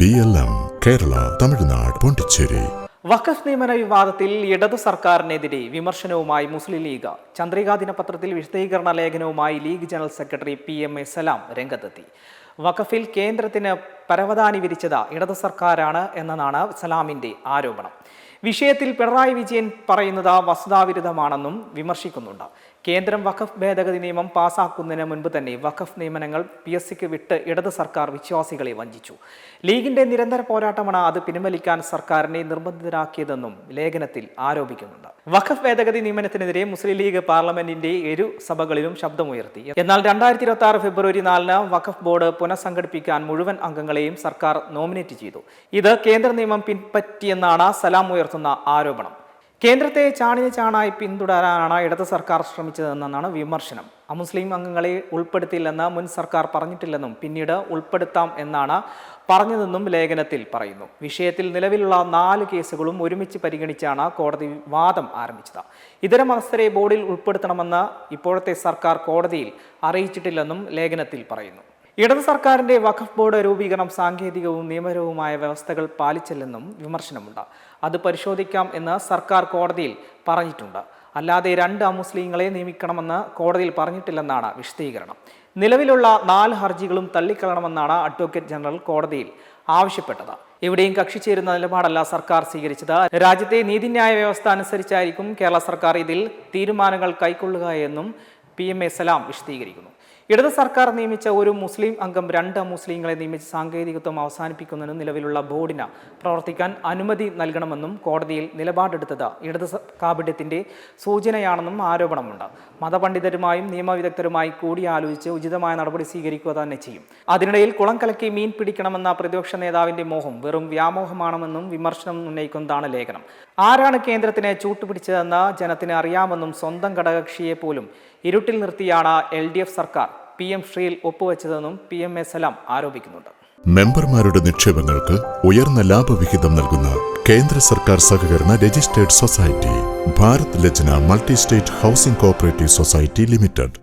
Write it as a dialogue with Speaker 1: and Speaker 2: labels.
Speaker 1: BLM, Kerala, Tamil Nadu, Pondicherry.
Speaker 2: വഖഫ് നിയമന വിവാദത്തിൽ ഇടതു സർക്കാരിനെതിരെ വിമർശനവുമായി മുസ്ലിം ലീഗ്. ചന്ദ്രികാ ദിനപത്രത്തിൽ വിശദീകരണ ലേഖനവുമായി ലീഗ് ജനറൽ സെക്രട്ടറി PMA സലാം രംഗത്തെത്തി. വഖഫിൽ കേന്ദ്രത്തിന് പരവതാനി വിരിച്ചത് ഇടതു സർക്കാരാണ് എന്നതാണ് സലാമിന്റെ ആരോപണം. വിഷയത്തിൽ പിണറായി വിജയൻ പറയുന്നത് വസ്തുതാവിരുദ്ധമാണെന്നും വിമർശിക്കുന്നുണ്ട്. കേന്ദ്രം വഖഫ് ഭേദഗതി നിയമം പാസാക്കുന്നതിന് മുൻപ് തന്നെ വഖഫ് നിയമനങ്ങൾ PSCക്ക് വിട്ട് ഇടതു സർക്കാർ വിശ്വാസികളെ വഞ്ചിച്ചു. ലീഗിന്റെ നിരന്തര പോരാട്ടമാണ് അത് പിൻവലിക്കാൻ സർക്കാരിനെ നിർബന്ധിതരാക്കിയതെന്നും ലേഖനത്തിൽ ആരോപിക്കുന്നുണ്ട്. വഖഫ് ഭേദഗതി നിയമനത്തിനെതിരെ മുസ്ലിം ലീഗ് പാർലമെന്റിന്റെ ഇരു സഭകളിലും ശബ്ദമുയർത്തി. എന്നാൽ 2026 ഫെബ്രുവരി 4 വഖഫ് ബോർഡ് പുനഃസംഘടിപ്പിക്കാൻ മുഴുവൻ അംഗങ്ങളെയും സർക്കാർ നോമിനേറ്റ് ചെയ്തു. ഇത് കേന്ദ്ര നിയമം പിൻപറ്റിയെന്നാണ് സലാം ഉയർത്തുന്ന ആരോപണം. കേന്ദ്രത്തെ ചാണായി പിന്തുടരാനാണ് ഇടത് സർക്കാർ ശ്രമിച്ചതെന്നാണ് വിമർശനം. അമുസ്ലിം അംഗങ്ങളെ ഉൾപ്പെടുത്തില്ലെന്ന് മുൻ സർക്കാർ പറഞ്ഞിട്ടില്ലെന്നും പിന്നീട് ഉൾപ്പെടുത്താം എന്നാണ് പറഞ്ഞതെന്നും ലേഖനത്തിൽ പറയുന്നു. വിഷയത്തിൽ നിലവിലുള്ള 4 കേസുകളും ഒരുമിച്ച് പരിഗണിച്ചാണ് കോടതി വാദം ആരംഭിച്ചത്. ഇതര മതസ്ഥരെ ബോർഡിൽ ഉൾപ്പെടുത്തണമെന്ന് ഇപ്പോഴത്തെ സർക്കാർ കോടതിയിൽ അറിയിച്ചിട്ടില്ലെന്നും ലേഖനത്തിൽ പറയുന്നു. ഇടത് സർക്കാരിന്റെ വഖഫ് ബോർഡ് രൂപീകരണം സാങ്കേതികവും നിയമപരവുമായ വ്യവസ്ഥകൾ പാലിച്ചില്ലെന്നും വിമർശനമുണ്ട്. അത് പരിശോധിക്കാം എന്ന് സർക്കാർ കോടതിയിൽ പറഞ്ഞിട്ടുണ്ട്. അല്ലാതെ 2 അമുസ്ലിങ്ങളെ നിയമിക്കണമെന്ന് കോടതിയിൽ പറഞ്ഞിട്ടില്ലെന്നാണ് വിശദീകരണം. നിലവിലുള്ള 4 ഹർജികളും തള്ളിക്കളയണമെന്നാണ് അഡ്വക്കേറ്റ് ജനറൽ കോടതിയിൽ ആവശ്യപ്പെട്ടത്. എവിടെയും കക്ഷി ചേരുന്ന നിലപാടല്ല സർക്കാർ സ്വീകരിച്ചത്. രാജ്യത്തെ നീതിന്യായ വ്യവസ്ഥ അനുസരിച്ചായിരിക്കും കേരള സർക്കാർ ഇതിൽ തീരുമാനങ്ങൾ കൈക്കൊള്ളുക എന്നും PMA സലാം വിശദീകരിക്കുന്നു. ഇടത് സർക്കാർ നിയമിച്ച ഒരു മുസ്ലിം അംഗം 2 അമുസ്ലിങ്ങളെ നിയമിച്ച് സാങ്കേതികത്വം അവസാനിപ്പിക്കുന്നതിന് നിലവിലുള്ള ബോർഡിന് പ്രവർത്തിക്കാൻ അനുമതി നൽകണമെന്നും കോടതിയിൽ നിലപാടെടുത്തത് ഇടത് കാപട്യത്തിന്റെ സൂചനയാണെന്നും ആരോപണമുണ്ട്. മതപണ്ഡിതരുമായും നിയമവിദഗ്ധരുമായി കൂടിയാലോചിച്ച് ഉചിതമായ നടപടി സ്വീകരിക്കുക തന്നെ ചെയ്യും. അതിനിടയിൽ കുളം കലക്കി മീൻ പിടിക്കണമെന്ന പ്രതിപക്ഷ നേതാവിന്റെ മോഹം വെറും വ്യാമോഹമാണെന്നും വിമർശനം ഉന്നയിക്കുന്നതാണ് ലേഖനം. ആരാണ് കേന്ദ്രത്തിന് ചൂട്ടുപിടിച്ചതെന്ന് ജനത്തിന് അറിയാമെന്നും സ്വന്തം ഘടകകക്ഷിയെ പോലും ഇരുട്ടിൽ നിർത്തിയാണ് LDF സർക്കാർ PM ശ്രീയിൽ ഒപ്പുവെച്ചതെന്നും PMA സലാം ആരോപിക്കുന്നുണ്ട്.
Speaker 1: മെമ്പർമാരുടെ നിക്ഷേപങ്ങൾക്ക് ഉയർന്ന ലാഭവിഹിതം നൽകുന്ന കേന്ദ്ര സർക്കാർ സഹകരണ registered society Bharat Lajna multi state housing cooperative society limited.